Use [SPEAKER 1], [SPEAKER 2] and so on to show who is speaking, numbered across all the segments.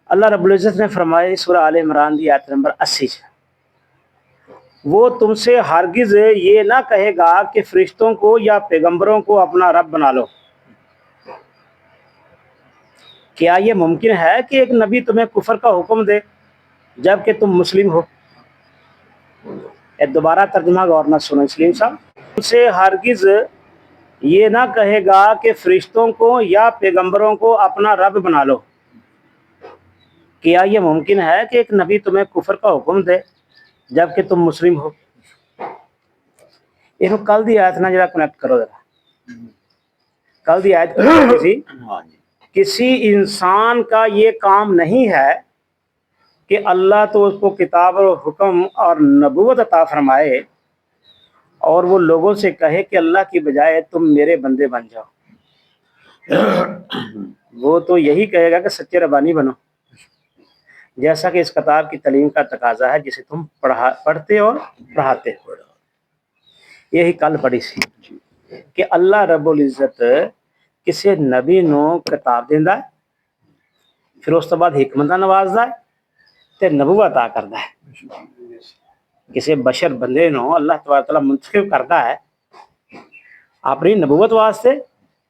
[SPEAKER 1] अल्लाह रब्बुल इज़्ज़त ने फरमाया सूरह आल इमरान की आयत नंबर 80, वो तुमसे हरगिज़ ये ना कहेगा कि फरिश्तों को या पैगंबरों को अपना रब बना लो। क्या ये मुमकिन है कि एक नबी तुम्हें कुफर का हुक्म दे जबकि तुम मुस्लिम हो? दोबारा तर्जुमा गौर ना सुनो सलीम साहब। तुमसे हरगिज़ ये ना कहेगा कि फरिश्तों को या पैगंबरों को अपना रब बना लो। क्या ये मुमकिन है कि एक नबी तुम्हें कुफर का हुक्म दे जबकि तुम मुस्लिम हो? इन्हों कल दी आयत ना जरा कनेक्ट करो जरा। कल दी आयत किसी इंसान का ये काम नहीं है कि अल्लाह तो उसको किताब और हुक्म और नबूवत अता फरमाए और वो लोगों से कहे कि अल्लाह की बजाय तुम मेरे बंदे बन जाओ। वो तो यही कहेगा कि सच्चे रब्बानी बनो, जैसा कि इस किताब की तालीम का तकाजा है जिसे तुम पढ़ते और पढ़ाते हो। यही कल पढ़ी सी कि अल्लाह रब्बुल इज़्ज़त किसी नबी नूं किताब देंदा है, फिर उस तो बाद हिकमत नवाजदा है ते नबूवत अता करदा है। किसी बशर बंदे नूं अल्लाह तबारक तआला मुंतखब करदा है अपनी नबूवत वास्ते,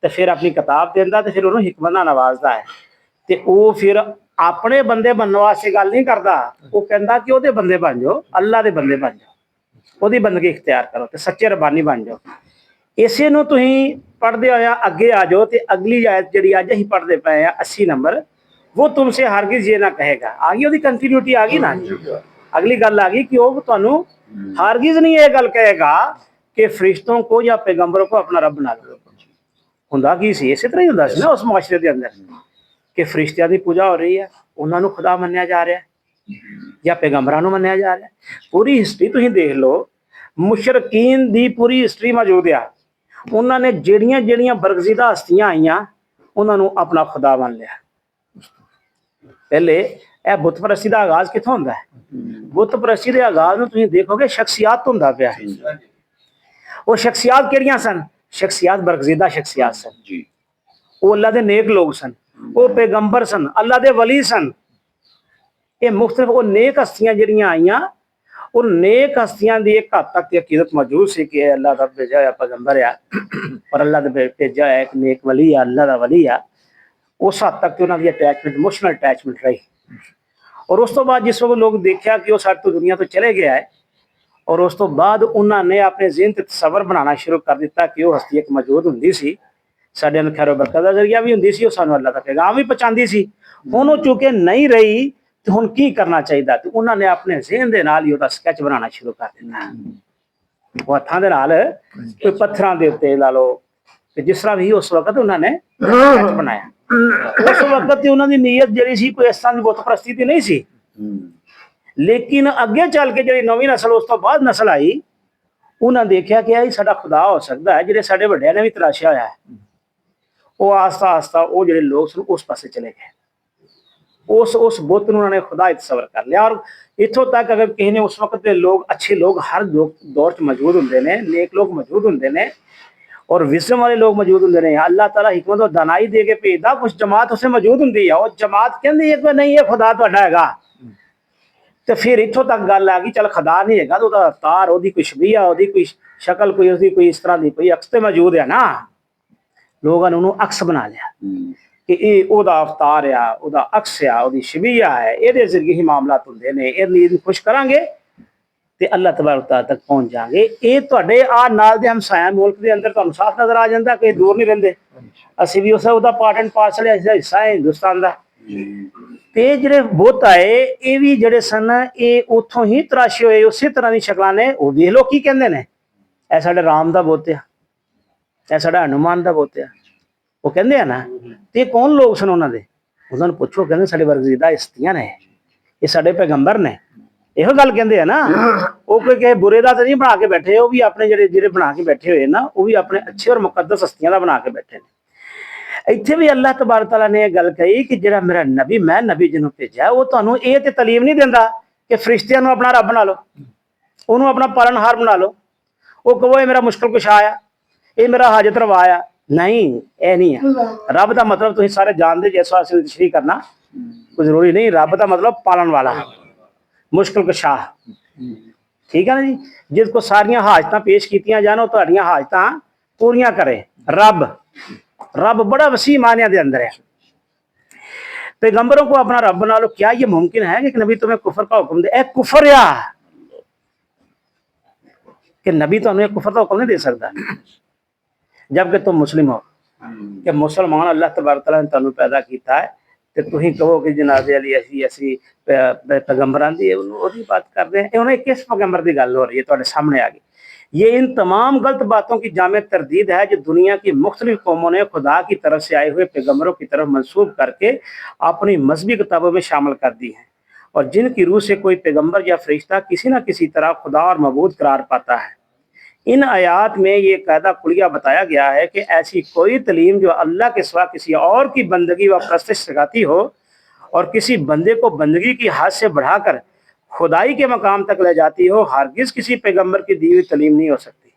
[SPEAKER 1] ते फिर अपनी किताब देंदा ते फिर उन्होंने हिकमत नवाजदा है। ते वो फिर अपने बंदे बनने वास्ते गल नहीं करता, वो कहता कि ओहदे बंदे बन जाओ, अल्लाह दे बंदे बन जाओ, ओहदी बंदगी इख्तियार करो ते सच्चे रब्बानी बन जाओ। इसे नूं तुसीं पढ़दे होया अगे आ जाओ ते अगली आयत जिहड़ी अज असीं पढ़दे पए आ 80 नंबर, वो तुमसे हरगिज़ ये ना कहेगा। आ गई ओहदी कंटिन्यूटी आ गई ना, अगली गल आ गई कि वो तुहानूं हरगिज़ नहीं ये गल कहेगा कि फरिश्तों को या पैगंबरों को अपना रब बना लो। हुंदा की सी इसे तरह ही हुंदा सी ना उस मुआशरे दे अंदर कि फरिश्तियां दी पूजा हो रही है, उन्हां नूं खुदा मन्निया जा रहा है या पैगंबरां नूं मन्निया जा रहा है। पूरी हिस्ट्री तुसीं देख लो, मुशरकीन दी पूरी हिस्ट्री मौजूद है। उन्होंने ਜਿਹੜੀਆਂ ਜਿਹੜੀਆਂ बरगज़ीदा हस्तियां आईयां उन्हां नूं अपना खुदा मान लिया। पहले यह बुत परस्ती का आगाज कित्थों होंदा है? बुत परस्ती के आगाज में तुसीं देखोगे शख्सियात तो होंदा पिया। वो शख्सियात किहड़ियां सन? शख्सियात बरगज़ीदा शख्सियात सन, वो अल्लाह दे नेक लोग सन, वो पैगंबर सन, अल्लाह दे वली सन। ये मुख्तलिफ वो नेक हस्तियां जिहड़ियां आईयां, उन नेक हस्तियां की एक हद तक अकीदत मौजूद सी कि अल्लाह का भेजा हुआ पैगंबर आ और अल्लाह का भेजा हुआ एक नेक वली आ, अल्लाह का वली आ। उस हद तक उन्होंने अटैचमेंट, इमोशनल अटैचमेंट रही। और उस तो बाद जिस वक्त लोग देखा कि वो सारी तो दुनिया तो चले गया है, और उस तो बाद उन्होंने अपने ज़हन ते तसव्वुर बनाना शुरू कर दिता कि वो हस्ती एक मौजूद हुंदी सी, साडे नूं खैरो बरकत दा जरिया भी हुंदी सी, वो सानूं अल्लाह दा पैगाम भी पहुंचांदी सी। हुण वो चूंकि नहीं रही तो हुण की करना चाहिए? तो उन्होंने अपने ज़हन दे नाल ही उसदा स्कैच बनाना शुरू कर दिता। वो हत्थां दे नाल कोई पत्थरां दे उत्ते ला लो, जिस तरह भी उस वक्त उन्होंने स्कैच बनाया। उस वक्त उन्होंने नीयत जिहड़ी सी कोई इस तरह की बुत परस्ती दी नहीं सी, लेकिन अगे चल के जी नवी नस्ल उस तो बाद नस्ल आई, उन्हें देखा कि यही साडा खुदा हो सकता है जिहड़े साडे वड्डियां ने भी तराशिया होया है। वो आस्ता आस्ता वो जिहड़े लोग सन उस पासे चले गए, उस बुत नूं उन्होंने खुदा तस्वर कर लिया। और इत्थों तक अगर किसी ने उस वक्त के लोग, अच्छे लोग हर दौर च मौजूद होंगे ने, नेक लोग मौजूद होंगे ने और विजडम वाले लोग मौजूद होंगे ने। अल्लाह ताला हिकमत और दानाई दे के भेजदा, कुछ जमात उससे मौजूद होंगी है, और जमात कहती है कि नहीं ये खुदा तुहाडा हैगा। तो फिर इत्थों तक गल आ गई, चल खुदा नहीं है तो अवतार, ओदी कोई शबीहा, ओदी कोई शक्ल, कोई उसकी कोई इस तरह की कोई अक्स तो मौजूद है ना। लोगों ने उन्होंने अक्स बना लिया कि ये ओदा अवतार आ, ओदा अक्स आ, ओदी शबीहा है, ये जरिए ही मामलात होंदे ने, ये खुश करांगे ते अल्लाह तबारक तआला तक पहुंच जाएंगे। ये तुहाडे आ नाल दे हमसाया मुल्क दे अंदर तुहानूं साफ नजर आ जांदा, कहीं दूर नहीं रहिंदे। असीं भी उसदा पार्ट एंड पार्सल हिस्सा है हिंदुस्तान दा। ते जिहड़े बुत आए ये भी जिहड़े सन ये उत्थों ही तराशे होए, उसी तरह दी शक्लां ने। वो वेख लो की कहंदे ने, ए साडे राम दा बुत आ, ए साडा हनुमान दा बुत आ, वो कहंदे आ ना। ते कौन लोग सन उन्हां दे? उन्हां नूं पुछो, कहंदे साडे बरगज़ीदा हस्तियां ने, ये साडे पैगंबर ने। इहो गल कहंदे आ ना। वो कोई किसी बुरे दा तो नहीं बना के बैठे, वो भी अपने जिहड़े बना के बैठे हुए ना, वो भी अपने अच्छे और मुकद्दस हस्तियां दा बना के बैठे ने। इत्थे भी अल्लाह तबारक तआला ने यह गल कही कि जिहड़ा मेरा नबी, मैं नबी जिन्हों भेजा, वो तुहानूं ये ते तलीम नहीं दिंदा कि फरिश्तियां नूं अपना रब बना लो, उन्होंने अपना पालनहार बना लो, वो कहो ये मेरा मुश्किल कुशा आ, ये मेरा हाजत रवा आ। नहीं, यह नहीं है। रब का मतलब तुसीं सारे जानदे जे, इस वास्ते तशरीह करना कोई जरूरी नहीं, रब का मतलब पालन वाला, मुश्किल कशा, ठीक है ना जी। जिसको सारिया हाजत पेश कीतियां जान, तुहाडियां हाजत पूरियां करे रब। रब बड़ा वसी मानिया के अंदर है। पैगंबरों को अपना रब बना लो, क्या ये मुमकिन है कि नबी तुम्हें कुफर का हुक्म दे? कुफर या कि नबी तो हमें कुफर का हुक्म नहीं दे सकता, जबकि तुम मुस्लिम हो कि मुसलमान अल्लाह तबारक तआला ने तुहानू पैदा किया है, तो तुम कहो कि जनाबे अली असी पैगंबरां दी ओदी बात कर रहे हैं। उन्हें किस पैगंबर की गल हो रही है, तुहाडे सामने आ गई। ये इन तमाम गलत बातों की जामे तरदीद है जो दुनिया की मुख्तलिफ कौमों ने खुदा की तरफ से आए हुए पैगंबरों की तरफ मंसूब करके अपनी मजहबी किताबों में शामिल कर दी है, और जिनकी रूह से कोई पैगंबर या फरिश्ता किसी न किसी तरह खुदा और मबूद करार पाता है। इन आयात में ये कायदा कुलिया बताया गया है कि ऐसी कोई तलीम जो अल्लाह के सिवा किसी और की बंदगी व परस्तिश सिखाती हो और किसी बंदे को बंदगी की हद से बढ़ाकर खुदाई के मकाम तक ले जाती हो, हरगिज़ किसी पैगंबर की दी हुई तलीम नहीं हो सकती।